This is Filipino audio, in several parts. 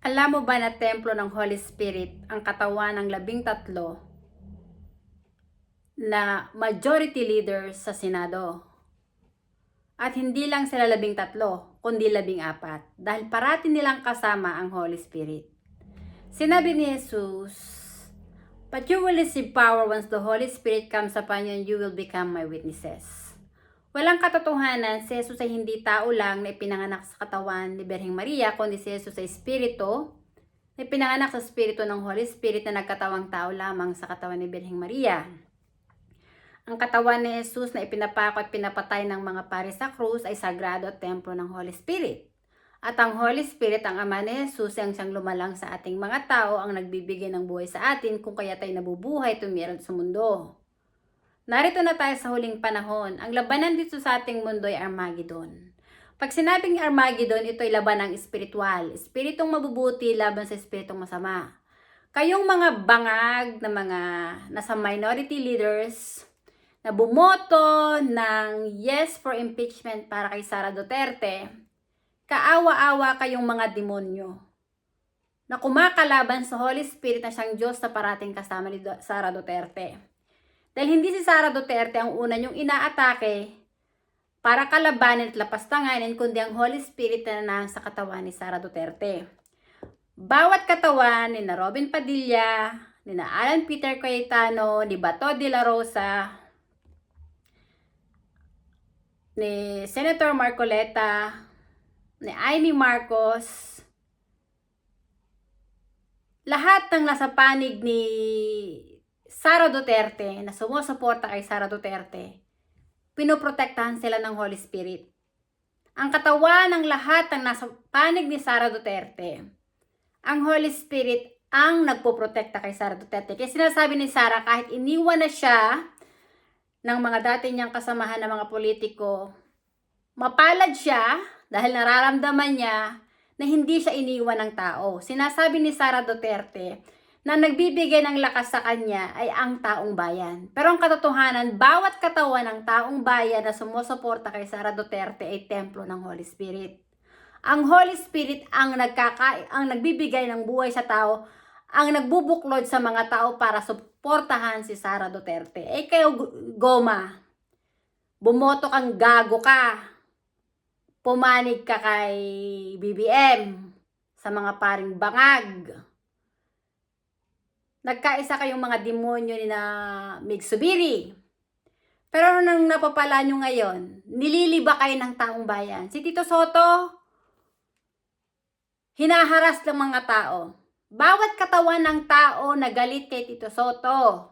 Alam mo ba na templo ng Holy Spirit ang katawan ng 13 na majority leaders sa Senado? At hindi lang sila 13, kundi 14 dahil parati nilang kasama ang Holy Spirit. Sinabi ni Jesus, "But you will receive power once the Holy Spirit comes upon you and you will become my witnesses." Walang katotohanan, si Jesus ay hindi tao lang na ipinanganak sa katawan ni Birheng Maria, kundi si Jesus ay Espiritu na ipinanganak sa Espiritu ng Holy Spirit na nagkatawang tao lamang sa katawan ni Birheng Maria. Ang katawan ni Jesus na ipinapako at pinapatay ng mga pari sa krus ay sagrado at templo ng Holy Spirit. At ang Holy Spirit, ang Ama ni Jesus, ang siyang lumalang sa ating mga tao, ang nagbibigay ng buhay sa atin kung kaya tayo nabubuhay tumirad sa mundo. Narito na tayo sa huling panahon. Ang labanan dito sa ating mundo ay Armageddon. Pag sinabing Armageddon, ito ay labanang espiritual. Espiritong mabubuti laban sa espiritong masama. Kayong mga bangag na mga nasa minority leaders na bumoto ng yes for impeachment para kay Sara Duterte, kaawa-awa kayong mga demonyo na kumakalaban sa Holy Spirit na siyang Diyos na parating kasama ni Sara Duterte. Dahil hindi si Sara Duterte ang una niyong inaatake para kalabanin at lapastanganin, kundi ang Holy Spirit na nasa katawan ni Sara Duterte. Bawat katawan ni na Robin Padilla, ni na Alan Peter Cayetano, ni Bato de la Rosa, ni Senator Marcoleta, ni Amy Marcos, lahat ng nasa panig ni Sara Duterte na sumusuporta kay Sara Duterte, pinoprotektahan sila ng Holy Spirit. Ang katawan ng lahat ng nasa panig ni Sara Duterte, ang Holy Spirit ang nagpoprotekta kay Sara Duterte. Kaya sinasabi ni Sara, kahit iniwan na siya ng mga dati niyang kasamahan ng mga politiko, mapalad siya dahil nararamdaman niya na hindi siya iniwan ng tao. Sinasabi ni Sara Duterte na nagbibigay ng lakas sa kanya ay ang taong bayan. Pero ang katotohanan, bawat katawan ng taong bayan na sumusuporta kay Sara Duterte ay templo ng Holy Spirit. Ang Holy Spirit ang nagbibigay ng buhay sa tao, ang nagbubuklod sa mga tao para suportahan si Sara Duterte. Eh kayo, goma, bumoto kang gago ka, pumanig ka kay BBM sa mga paring bangag. Nagkaisa kayong mga demonyo ni na Mig Subiri. Pero nang napapala nyo ngayon, nililiba kayo ng taong bayan. Si Tito Soto, hinaharas ng mga tao. Bawat katawan ng tao na galit kay Tito Soto,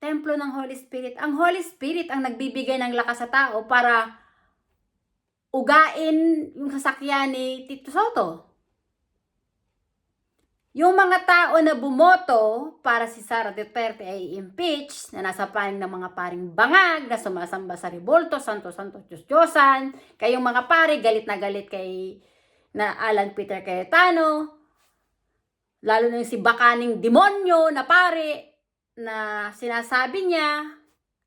templo ng Holy Spirit. Ang Holy Spirit ang nagbibigay ng lakas sa tao para ugain yung sasakyan ni Tito Soto. Yung mga tao na bumoto para si Sara Duterte ay impeach, na nasa panig ng mga paring bangag, na sumasamba sa rebolto, santo-santo, Diyos-Diyosan, kayong mga pari, galit na galit kay na Alan Peter Cayetano, lalo na yung si Bakaning demonyo na pare, na sinasabi niya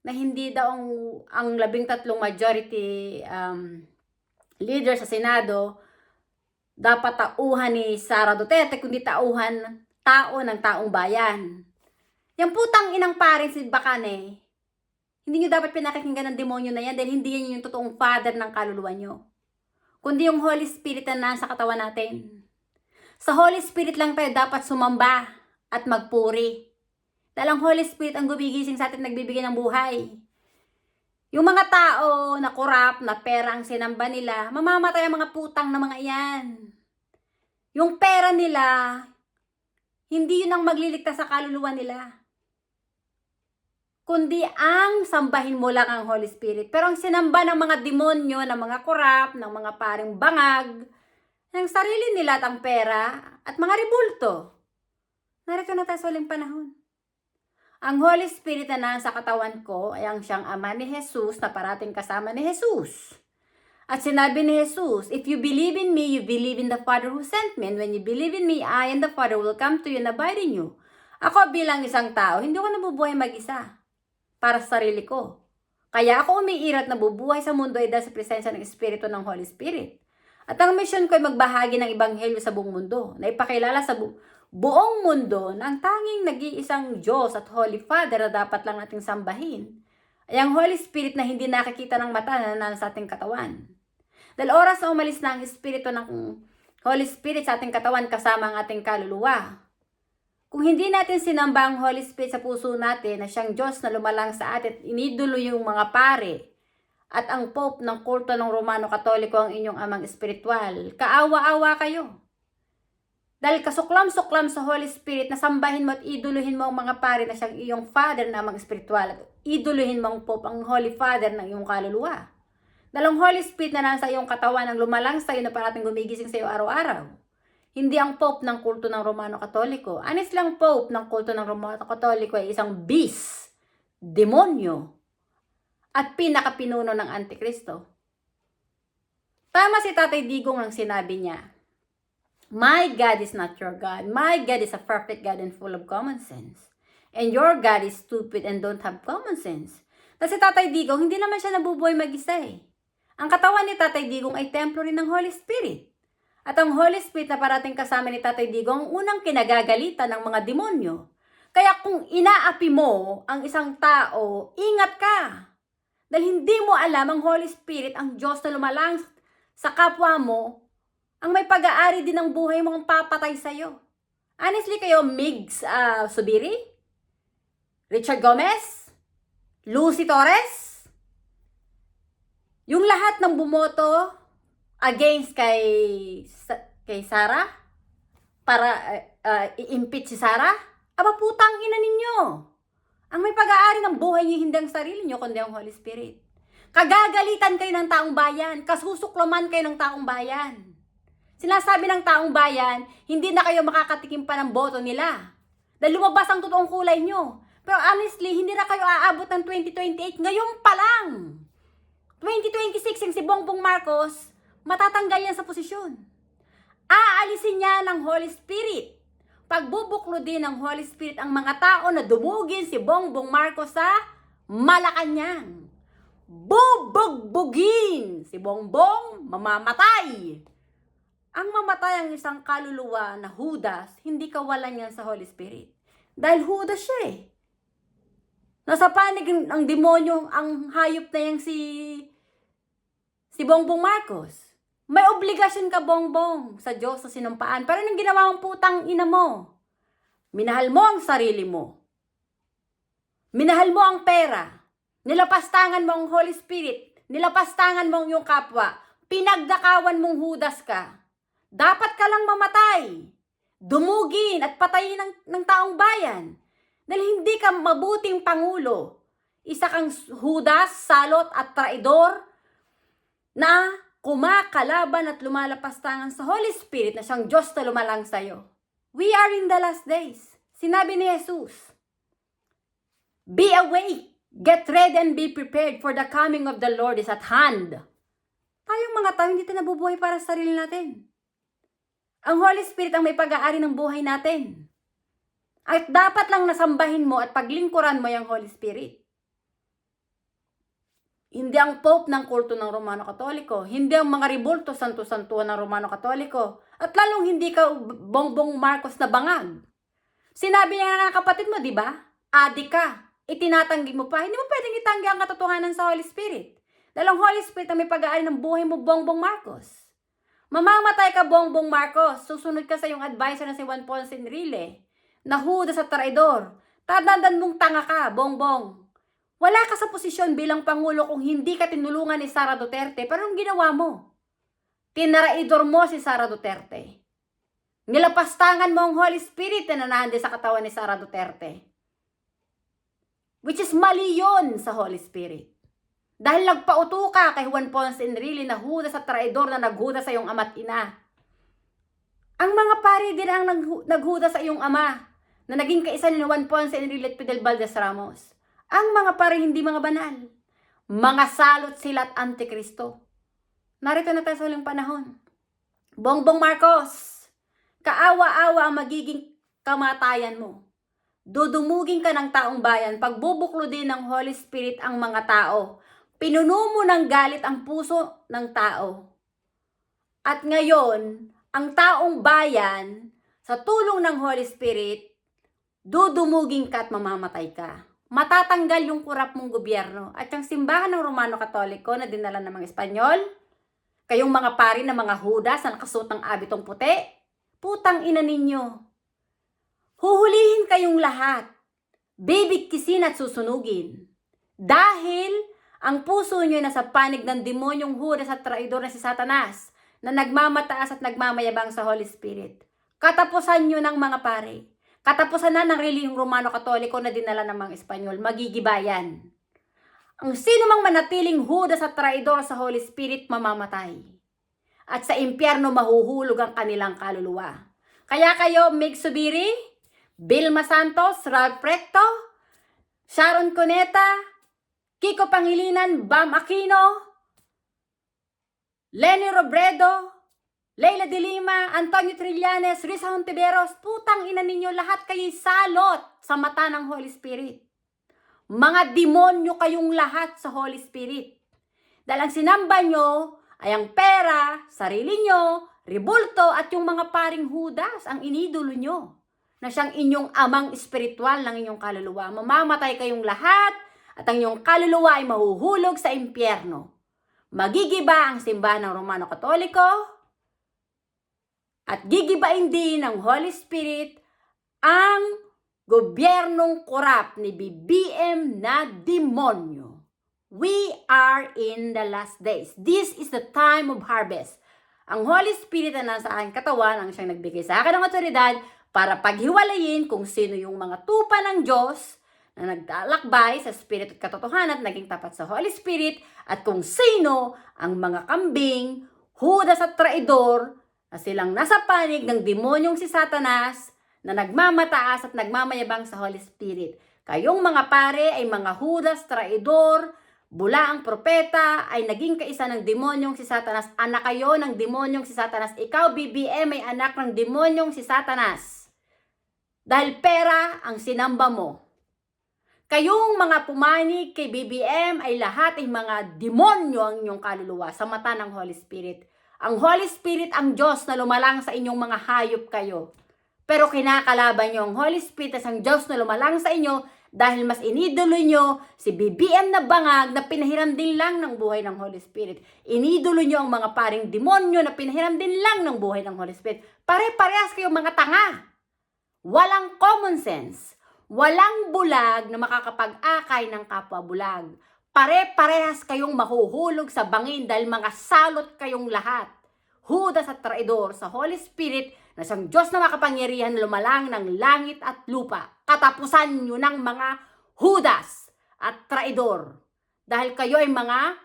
na hindi daw ang 13 majority leader sa Senado dapat tauhan ni Sara Duterte, kundi tauhan tao ng taong bayan. Yung putang inang parin si Bacane, hindi nyo dapat pinakikinggan ng demonyo na yan dahil hindi yan yung totoong father ng kaluluwa nyo, kundi yung Holy Spirit na nasa katawan natin. Sa Holy Spirit lang tayo dapat sumamba at magpuri. Dahil ang Holy Spirit ang gumigising sa atin, nagbibigay ng buhay. Yung mga tao na korap, na pera ang sinamba nila, mamamatay ang mga putang na mga iyan. Yung pera nila, hindi yun ang magliligtas sa kaluluwa nila, kundi ang sambahin mo lang ang Holy Spirit. Pero ang sinamba ng mga demonyo, ng mga korap, ng mga paring bangag, ng sarili nila at ang pera at mga rebulto. Narito na tayo sa huling panahon. Ang Holy Spirit na nasa katawan ko ay ang siyang Ama ni Jesus na parating kasama ni Jesus. At sinabi ni Jesus, "If you believe in me, you believe in the Father who sent me. And when you believe in me, I and the Father will come to you and abide in you." Ako bilang isang tao, hindi ko nabubuhay mag-isa para sa sarili ko. Kaya ako umiirat na bubuhay sa mundo ay dahil sa presensya ng Espiritu ng Holy Spirit. At ang mission ko ay magbahagi ng ebanghelyo sa buong mundo, na ipakilala sa buong mundo na ang tanging nag-iisang Diyos at Holy Father na dapat lang nating sambahin ay ang Holy Spirit na hindi nakikita ng mata na nasa ating katawan. Dahil oras na umalis na ang Espiritu ng Holy Spirit sa ating katawan kasama ang ating kaluluwa. Kung hindi natin sinamba ang Holy Spirit sa puso natin na siyang Diyos na lumalang sa atin at inidolo yung mga pare at ang Pope ng kulto ng Romano Katoliko ang inyong amang espiritual, kaawa-awa kayo. Dahil kasuklam-suklam sa Holy Spirit na sambahin mo at iduluhin mo ang mga pare na siyang iyong Father na amang espiritual at iduluhin mo ang Pope, ang Holy Father ng iyong kaluluwa. Dahil ang Holy Spirit na nasa iyong katawan ang lumalang sa iyo na parating gumigising sa iyo araw-araw. Hindi ang Pope ng kulto ng Romano Katoliko. Anis lang Pope ng kulto ng Romano Katoliko ay isang beast, demonyo, at pinakapinuno ng Antikristo. Tama si Tatay Digong ang sinabi niya, my God is not your God. My God is a perfect God and full of common sense. And your God is stupid and don't have common sense. Kasi Tatay Digong, hindi naman siya nabubuhay mag-isa eh. Ang katawan ni Tatay Digong ay templo rin ng Holy Spirit. At ang Holy Spirit na parating kasama ni Tatay Digong ang unang kinagagalitan ng mga demonyo. Kaya kung inaapi mo ang isang tao, ingat ka. Dahil hindi mo alam ang Holy Spirit, ang Diyos na lumalang sa kapwa mo, ang may pag-aari din ng buhay mo ang papatay sa'yo. Honestly kayo, Migs Subiri, Richard Gomez, Lucy Torres, yung lahat ng bumoto against kay Sara, para i-impeach si Sara, aba putang ina ninyo. Ang may pag-aari ng buhay niyo hindi ang sarili niyo, kundi ang Holy Spirit. Kagagalitan kayo ng taong bayan, kasusuklaman kayo ng taong bayan. Sinasabi ng taong bayan, hindi na kayo makakatikim pa ng boto nila. Dahil lumabas ang totoong kulay niyo. Pero honestly, hindi na kayo aabot ng 2028, ngayon pa lang. 2026 yung si Bongbong Marcos, matatanggal yan sa posisyon. Aalisin niya ng Holy Spirit. Pagbubuklo din ng Holy Spirit ang mga tao na dumugin si Bongbong Marcos sa Malacanang. Bubugbugin si Bongbong, mamamatay. Ang mamatay ang isang kaluluwa na Judas, hindi kawalan yan sa Holy Spirit. Dahil Judas siya eh. Nasa panig ang demonyo, ang hayop na yang si Bongbong Marcos. May obligasyon ka, Bongbong, sa Diyos sa sinumpaan. Pero anong ginawa mong putang ina mo? Minahal mo ang sarili mo. Minahal mo ang pera. Nilapastangan mo ang Holy Spirit. Nilapastangan mo ang iyong kapwa. Pinagdakawan mong Judas ka. Dapat ka lang mamatay. Dumugin at patayin ng taong bayan. Dahil hindi ka mabuting pangulo. Isa kang Judas, salot at traidor na kumakalaban at lumalapastangan sa Holy Spirit na siyang Diyos na lumalang sa'yo. We are in the last days. Sinabi ni Jesus, be awake, get ready and be prepared for the coming of the Lord is at hand. Tayong mga tao, hindi tayo nabubuhay para sa sarili natin. Ang Holy Spirit ang may pag-aari ng buhay natin. At dapat lang nasambahin mo at paglingkuran mo yung Holy Spirit. Hindi ang Pope ng kulto ng Romano Katoliko. Hindi ang mga ribulto santo-santuhan ng Romano Katoliko. At lalong hindi ka Bongbong Marcos na bangag. Sinabi niya na kapatid mo, di ba? Adik ka. Itinatanggi mo pa. Hindi mo pwedeng itanggi ang katotohanan sa Holy Spirit. Dahil ang Holy Spirit ang may pag-aari ng buhay mo, Bongbong Marcos. Mamamatay ka, Bongbong Marcos. Susunod ka sa iyong advisor na si Juan Ponce Enrile. Na Judas at traidor. Tandaan mong tanga ka, Bongbong. Wala ka sa posisyon bilang Pangulo kung hindi ka tinulungan ni Sara Duterte. Pero anong ginawa mo? Tinaraidor mo si Sara Duterte. Nilapastangan mo ang Holy Spirit na nanande sa katawan ni Sara Duterte. Which is mali yun sa Holy Spirit. Dahil nagpauto ka kay Juan Ponce Enrile na Judas at traidor na naghudas sa iyong ama't ina. Ang mga pari din ang naghudas sa iyong ama na naging kaisa ni Juan Ponce Enrile at Fidel Valdez Ramos. Ang mga pare hindi mga banal. Mga salot sila at antikristo. Narito na tayo sa huling panahon. Bongbong Marcos, kaawa-awa ang magiging kamatayan mo. Dudumugin ka ng taong bayan, pagbubuklo din ng Holy Spirit ang mga tao. Pinuno mo ng galit ang puso ng tao. At ngayon, ang taong bayan, sa tulong ng Holy Spirit, dudumugin ka at mamamatay ka. Matatanggal yung kurap mong gobyerno. At yung simbahan ng Romano Katoliko na dinala ng mga Espanyol, kayong mga pari na mga Judas na nakasuot ng abitong puti, putang ina ninyo. Huhulihin kayong lahat. Bibigkisin at susunugin. Dahil ang puso nyo ay nasa panig ng demonyong Judas at traidor na si Satanas na nagmamataas at nagmamayabang sa Holy Spirit. Katapusan nyo ng mga pare. Katapusan na ng relihiyong Romano Katoliko na dinala ng mga Espanyol. Magigibayan. Ang sino mang manatiling Judas at traidor sa Holy Spirit mamamatay. At sa impyerno mahuhulog ang kanilang kaluluwa. Kaya kayo, Mig Subiri, Vilma Santos, Ralph Recto, Sharon Cuneta, Kiko Pangilinan, Bam Aquino, Lenny Robredo, Leila de Lima, Antonio Trillanes, Risa Hontiveros, putang ina ninyo, lahat kayo'y salot sa mata ng Holy Spirit. Mga demonyo kayong lahat sa Holy Spirit. Dahil ang sinamba nyo ay ang pera, sarili nyo, ribulto at yung mga paring Judas, ang inidolo nyo, na siyang inyong amang espiritual ng inyong kaluluwa. Mamamatay kayong lahat at ang inyong kaluluwa ay mahuhulog sa impyerno. Magigiba ang simbahan ng Romano Katoliko at gigibain din ng Holy Spirit ang gobyernong korap ni BBM na demonyo. We are in the last days. This is the time of harvest. Ang Holy Spirit na nasa aking katawan ang siyang nagbigay sa akin ng otoridad para paghiwalayin kung sino yung mga tupa ng Diyos na naglalakbay sa Spirit at katotohanan at naging tapat sa Holy Spirit at kung sino ang mga kambing, Judas at traidor na silang nasa panig ng demonyong si Satanas na nagmamataas at nagmamayabang sa Holy Spirit. Kayong mga pare ay mga Judas, traidor, bula ang propeta ay naging kaisa ng demonyong si Satanas. Anak kayo ng demonyong si Satanas. Ikaw, BBM, ay anak ng demonyong si Satanas. Dahil pera ang sinamba mo. Kayong mga pumanig kay BBM ay lahat ay mga demonyo ang inyong kaluluwa sa mata ng Holy Spirit. Ang Holy Spirit ang Diyos na lumalang sa inyong mga hayop kayo. Pero kinakalaban nyo ang Holy Spirit as ang Diyos na lumalang sa inyo dahil mas inidolo nyo si BBM na bangag na pinahiram din lang ng buhay ng Holy Spirit. Inidolo nyo ang mga paring demonyo na pinahiram din lang ng buhay ng Holy Spirit. Pare-parehas kayong mga tanga. Walang common sense. Walang bulag na makakapag-akay ng kapwa bulag. Pare-parehas kayong mahuhulog sa bangin dahil mga salot kayong lahat. Judas at traidor sa Holy Spirit na siyang Diyos na makapangyarihan na lumalang ng langit at lupa. Katapusan nyo ng mga Judas at traidor. Dahil kayo ay mga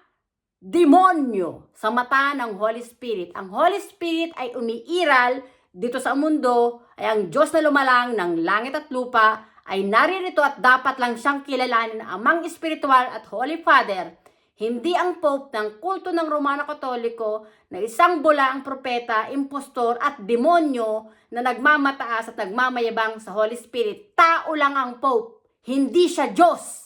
demonyo sa mata ng Holy Spirit. Ang Holy Spirit ay umiiral dito sa mundo, ay ang Diyos na lumalang ng langit at lupa ay naririto at dapat lang siyang kilalanin na amang espiritual at Holy Father, hindi ang Pope ng kulto ng Romano Katoliko na isang bula ang propeta, impostor at demonyo na nagmamataas at nagmamayabang sa Holy Spirit. Tao lang ang Pope, hindi siya Diyos.